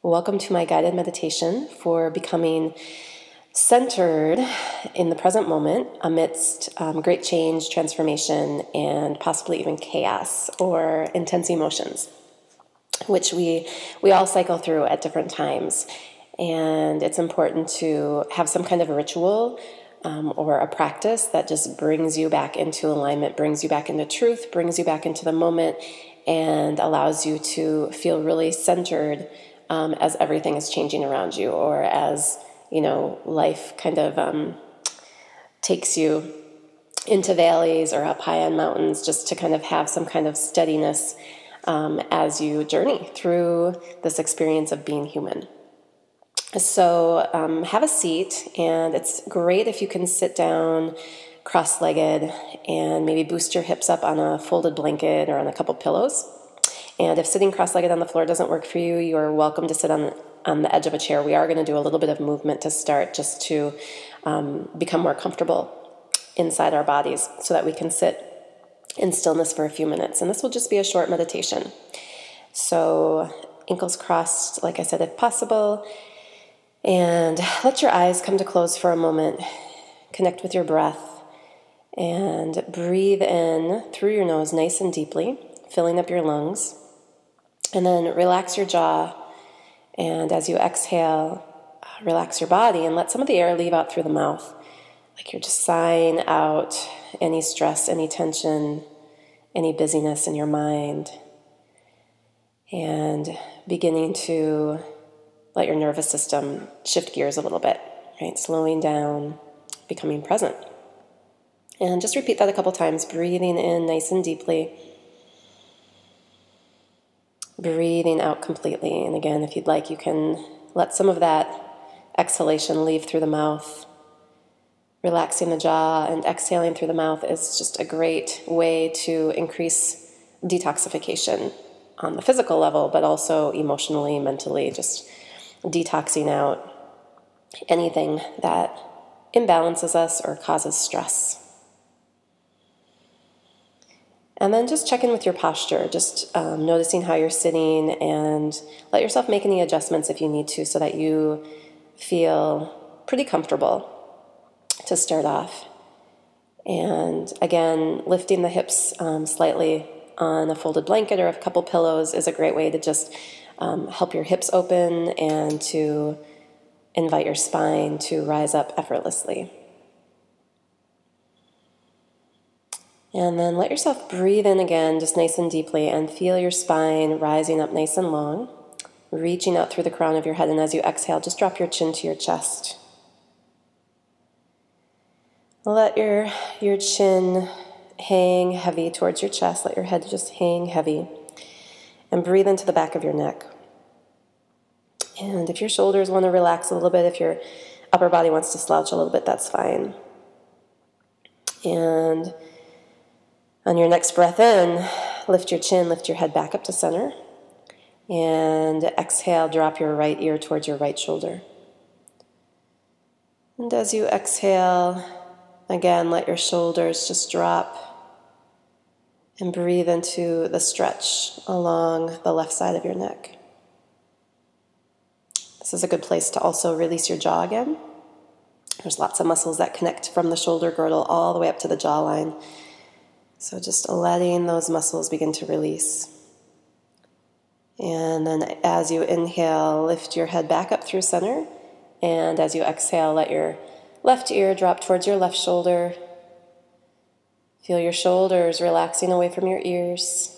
Welcome to my guided meditation for becoming centered in the present moment amidst great change, transformation, and possibly even chaos or intense emotions, which we all cycle through at different times. And it's important to have some kind of a ritual or a practice that just brings you back into alignment, brings you back into truth, brings you back into the moment, and allows you to feel really centered as everything is changing around you, or as, life kind of takes you into valleys or up high on mountains, just to kind of have some kind of steadiness as you journey through this experience of being human. So have a seat, and it's great if you can sit down cross-legged and maybe boost your hips up on a folded blanket or on a couple pillows. And if sitting cross-legged on the floor doesn't work for you, you're welcome to sit on the edge of a chair. We are going to do a little bit of movement to start, just to become more comfortable inside our bodies so that we can sit in stillness for a few minutes. And this will just be a short meditation. So ankles crossed, like I said, if possible. And let your eyes come to close for a moment. Connect with your breath and breathe in through your nose nice and deeply, filling up your lungs. And then relax your jaw. And as you exhale, relax your body and let some of the air leave out through the mouth. Like you're just sighing out any stress, any tension, any busyness in your mind. And beginning to let your nervous system shift gears a little bit, right? Slowing down, becoming present. And just repeat that a couple times, breathing in nice and deeply. Breathing out completely. And again, if you'd like, you can let some of that exhalation leave through the mouth. Relaxing the jaw and exhaling through the mouth is just a great way to increase detoxification on the physical level, but also emotionally, mentally, just detoxing out anything that imbalances us or causes stress. And then just check in with your posture, just noticing how you're sitting, and let yourself make any adjustments if you need to, so that you feel pretty comfortable to start off. And again, lifting the hips slightly on a folded blanket or a couple pillows is a great way to just help your hips open and to invite your spine to rise up effortlessly. And then let yourself breathe in again, just nice and deeply, and feel your spine rising up nice and long, reaching out through the crown of your head. And as you exhale, just drop your chin to your chest. Let your chin hang heavy towards your chest. Let your head just hang heavy. And breathe into the back of your neck. And if your shoulders want to relax a little bit, if your upper body wants to slouch a little bit, that's fine. And on your next breath in, lift your chin, lift your head back up to center. And exhale, drop your right ear towards your right shoulder. And as you exhale, again, let your shoulders just drop. And breathe into the stretch along the left side of your neck. This is a good place to also release your jaw again. There's lots of muscles that connect from the shoulder girdle all the way up to the jawline. So just letting those muscles begin to release. And then as you inhale, lift your head back up through center. And as you exhale, let your left ear drop towards your left shoulder. Feel your shoulders relaxing away from your ears.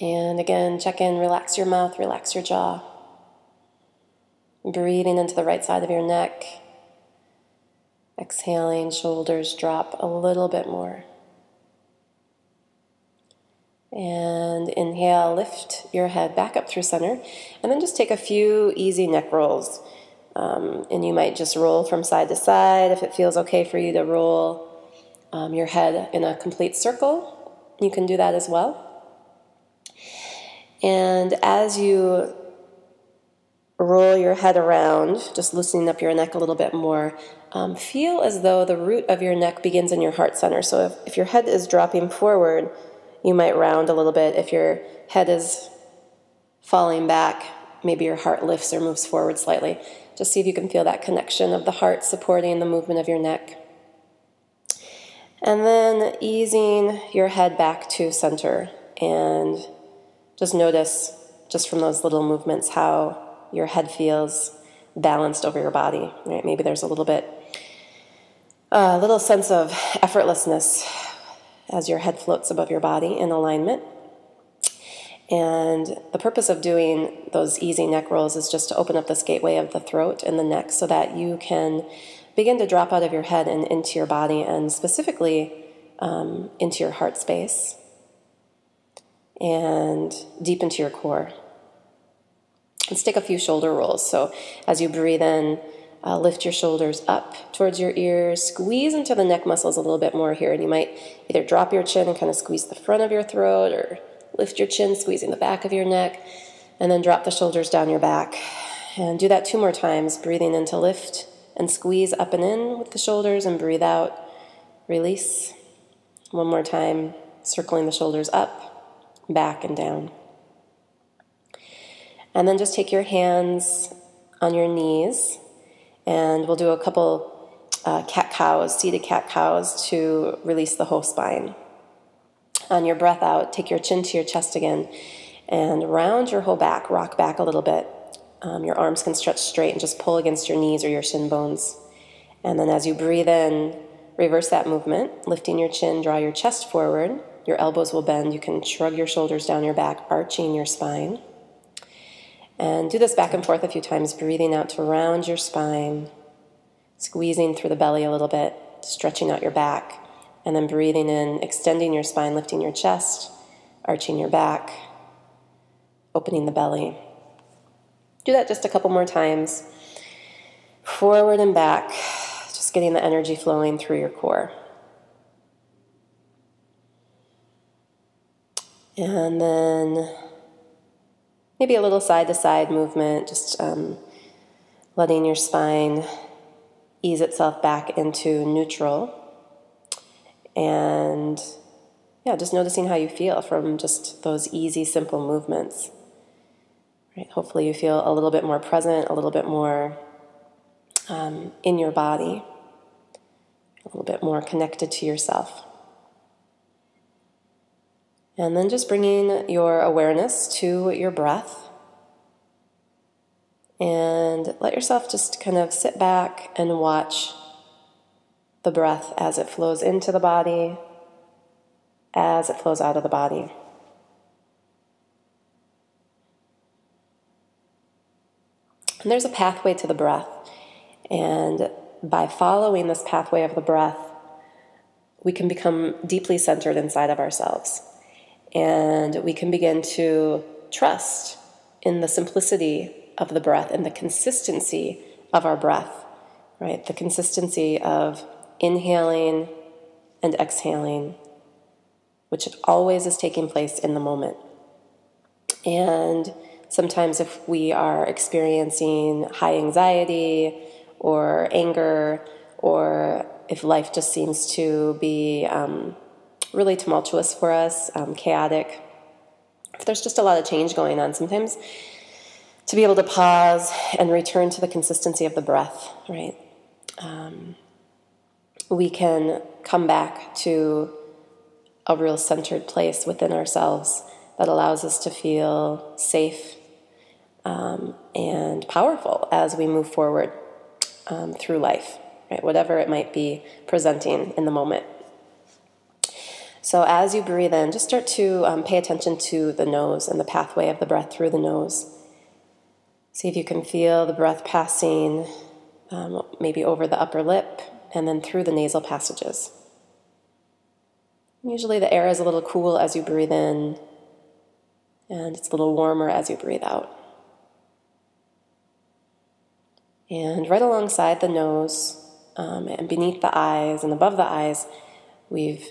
And again, check in, relax your mouth, relax your jaw. Breathing into the right side of your neck. Exhaling, shoulders drop a little bit more. And inhale, lift your head back up through center. And then just take a few easy neck rolls. And you might just roll from side to side. If it feels okay for you to roll your head in a complete circle, you can do that as well. And as you roll your head around, just loosening up your neck a little bit more, feel as though the root of your neck begins in your heart center. So if your head is dropping forward, you might round a little bit. If your head is falling back, Maybe your heart lifts or moves forward slightly. Just see if you can feel that connection of the heart supporting the movement of your neck. And then easing your head back to center, and just notice, just from those little movements, how your head feels balanced over your body. Right? Maybe there's a little sense of effortlessness as your head floats above your body in alignment. And the purpose of doing those easy neck rolls is just to open up this gateway of the throat and the neck so that you can begin to drop out of your head and into your body, and specifically into your heart space and deep into your core. Let's take a few shoulder rolls. So as you breathe in, lift your shoulders up towards your ears, squeeze into the neck muscles a little bit more here, and you might either drop your chin and kind of squeeze the front of your throat, or lift your chin, squeezing the back of your neck, and then drop the shoulders down your back. And do that 2 more times, breathing in to lift and squeeze up and in with the shoulders, and breathe out, release. 1 more time, circling the shoulders up, back, and down. And then just take your hands on your knees, and we'll do a couple cat-cows, seated cat-cows, to release the whole spine. On your breath out, take your chin to your chest again, and round your whole back, rock back a little bit. Your arms can stretch straight and just pull against your knees or your shin bones. And then as you breathe in, reverse that movement, lifting your chin, draw your chest forward, your elbows will bend, you can shrug your shoulders down your back, arching your spine. And do this back and forth a few times, breathing out to round your spine, squeezing through the belly a little bit, stretching out your back. And then breathing in, extending your spine, lifting your chest, arching your back, opening the belly. Do that just a couple more times. Forward and back, just getting the energy flowing through your core. And then maybe a little side-to-side movement, just letting your spine ease itself back into neutral. And just noticing how you feel from just those easy, simple movements. Right? Hopefully you feel a little bit more present, a little bit more in your body, a little bit more connected to yourself. And then just bringing your awareness to your breath, and let yourself just kind of sit back and watch the breath as it flows into the body, as it flows out of the body. And there's a pathway to the breath, and by following this pathway of the breath, we can become deeply centered inside of ourselves, and we can begin to trust in the simplicity of the breath and the consistency of our breath, right? The consistency of inhaling and exhaling, which always is taking place in the moment. And sometimes if we are experiencing high anxiety or anger, or if life just seems to be really tumultuous for us, chaotic, if there's just a lot of change going on, sometimes to be able to pause and return to the consistency of the breath, right? We can come back to a real centered place within ourselves that allows us to feel safe and powerful as we move forward through life, right? Whatever it might be presenting in the moment. So as you breathe in, just start to pay attention to the nose and the pathway of the breath through the nose. See if you can feel the breath passing maybe over the upper lip and then through the nasal passages. Usually the air is a little cool as you breathe in, and it's a little warmer as you breathe out. And right alongside the nose and beneath the eyes and above the eyes, we've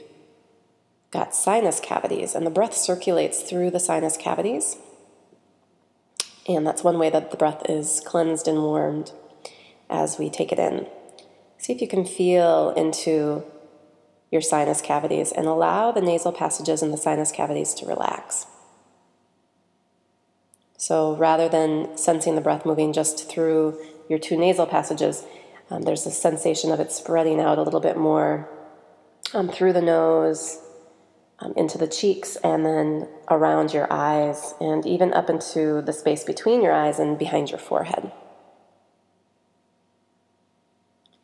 got sinus cavities, and the breath circulates through the sinus cavities. And that's one way that the breath is cleansed and warmed as we take it in. See if you can feel into your sinus cavities and allow the nasal passages and the sinus cavities to relax. So rather than sensing the breath moving just through your two nasal passages, there's a sensation of it spreading out a little bit more through the nose, into the cheeks, and then around your eyes, and even up into the space between your eyes and behind your forehead.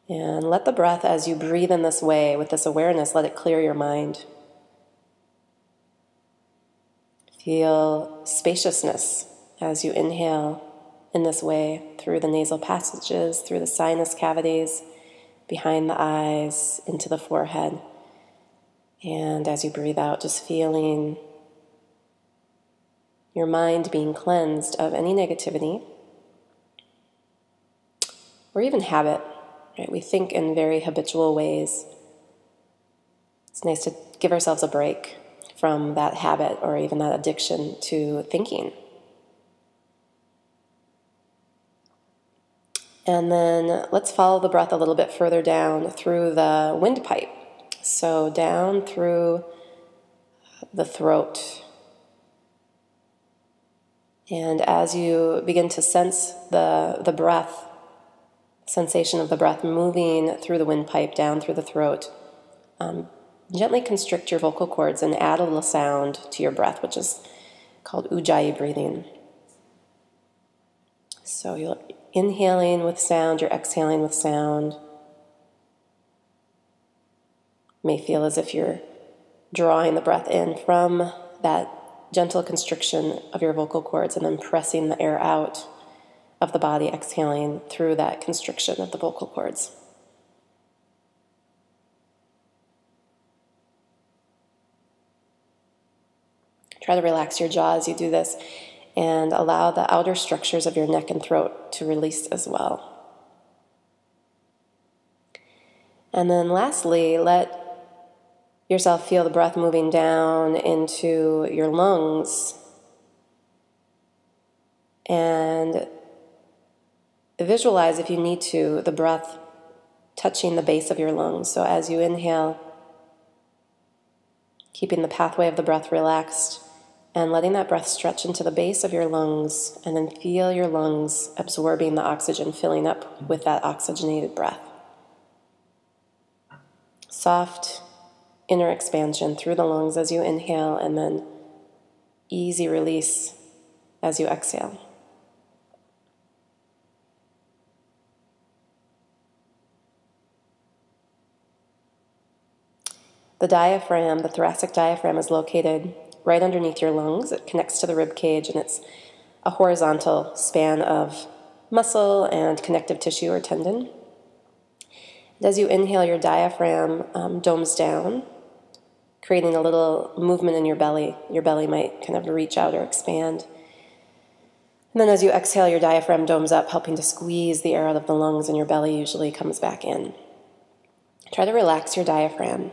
And let the breath, as you breathe in this way, with this awareness, let it clear your mind. Feel spaciousness as you inhale in this way through the nasal passages, through the sinus cavities, behind the eyes, into the forehead. And as you breathe out, just feeling your mind being cleansed of any negativity or even habit. Right? We think in very habitual ways. It's nice to give ourselves a break from that habit or even that addiction to thinking. And then let's follow the breath a little bit further down through the windpipe. So down through the throat. And as you begin to sense the breath, sensation of the breath moving through the windpipe down through the throat, gently constrict your vocal cords and add a little sound to your breath, which is called ujjayi breathing. So you're inhaling with sound, you're exhaling with sound. You may feel as if you're drawing the breath in from that gentle constriction of your vocal cords and then pressing the air out of the body, exhaling through that constriction of the vocal cords. Try to relax your jaw as you do this and allow the outer structures of your neck and throat to release as well. And then lastly, let yourself feel the breath moving down into your lungs and visualize, if you need to, the breath touching the base of your lungs. So as you inhale, keeping the pathway of the breath relaxed and letting that breath stretch into the base of your lungs, and then feel your lungs absorbing the oxygen, filling up with that oxygenated breath. Soft inner expansion through the lungs as you inhale, and then easy release as you exhale. The diaphragm, the thoracic diaphragm, is located right underneath your lungs. It connects to the rib cage, and it's a horizontal span of muscle and connective tissue or tendon. And as you inhale, your diaphragm domes down, creating a little movement in your belly. Your belly might kind of reach out or expand. And then as you exhale, your diaphragm domes up, helping to squeeze the air out of the lungs, and your belly usually comes back in. Try to relax your diaphragm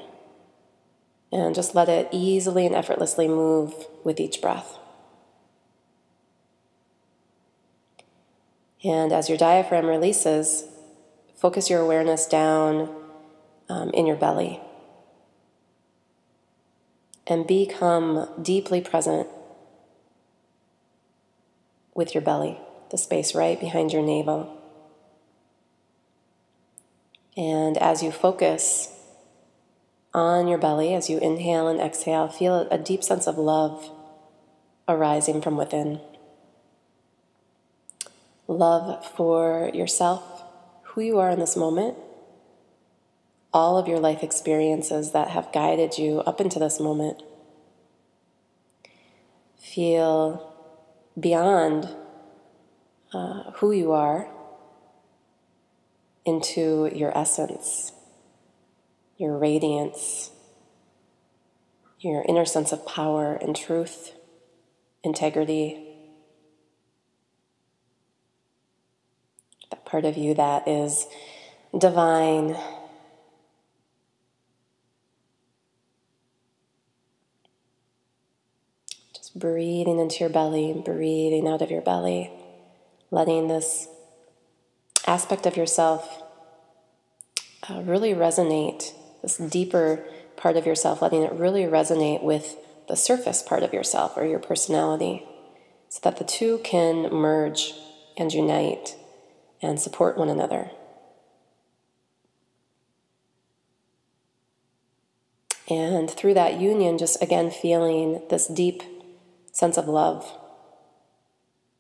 and just let it easily and effortlessly move with each breath. And as your diaphragm releases, focus your awareness down in your belly and become deeply present with your belly, the space right behind your navel. And as you focus on your belly, as you inhale and exhale, feel a deep sense of love arising from within. Love for yourself, who you are in this moment, all of your life experiences that have guided you up into this moment. Feel beyond who you are into your essence, your radiance, your inner sense of power and truth, integrity, that part of you that is divine. Just breathing into your belly, breathing out of your belly, letting this aspect of yourself really resonate, this deeper part of yourself, letting it really resonate with the surface part of yourself or your personality. so that the two can merge and unite and support one another. And through that union, just again feeling this deep sense of love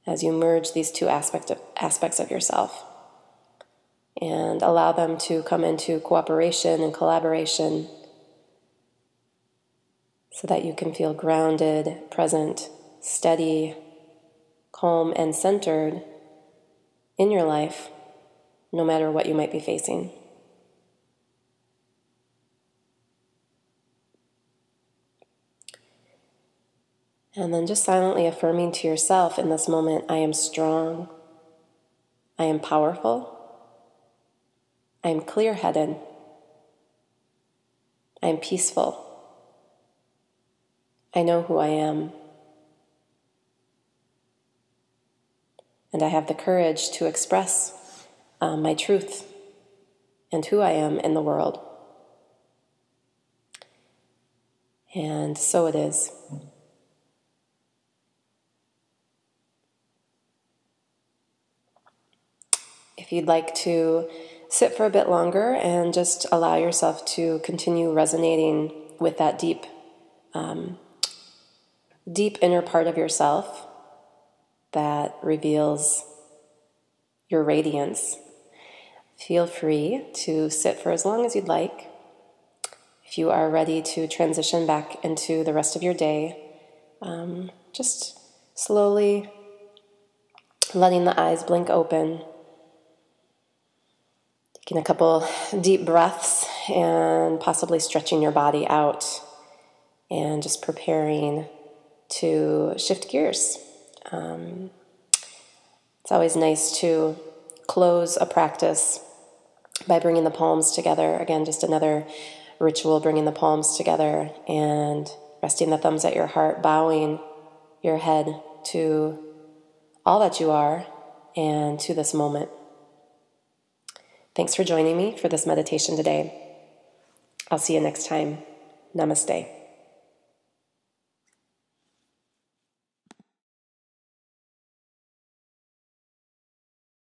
as you merge these two aspects of yourself and allow them to come into cooperation and collaboration so that you can feel grounded, present, steady, calm, and centered in your life, no matter what you might be facing. And then just silently affirming to yourself in this moment, I am strong, I am powerful, I am clear-headed, I am peaceful, I know who I am, and I have the courage to express my truth and who I am in the world. And so it is. If you'd like to sit for a bit longer and just allow yourself to continue resonating with that deep inner part of yourself that reveals your radiance, feel free to sit for as long as you'd like. If you are ready to transition back into the rest of your day, just slowly letting the eyes blink open, taking a couple deep breaths and possibly stretching your body out and just preparing to shift gears. It's always nice to close a practice by bringing the palms together. Again, just another ritual, bringing the palms together and resting the thumbs at your heart, bowing your head to all that you are and to this moment. Thanks for joining me for this meditation today. I'll see you next time. Namaste.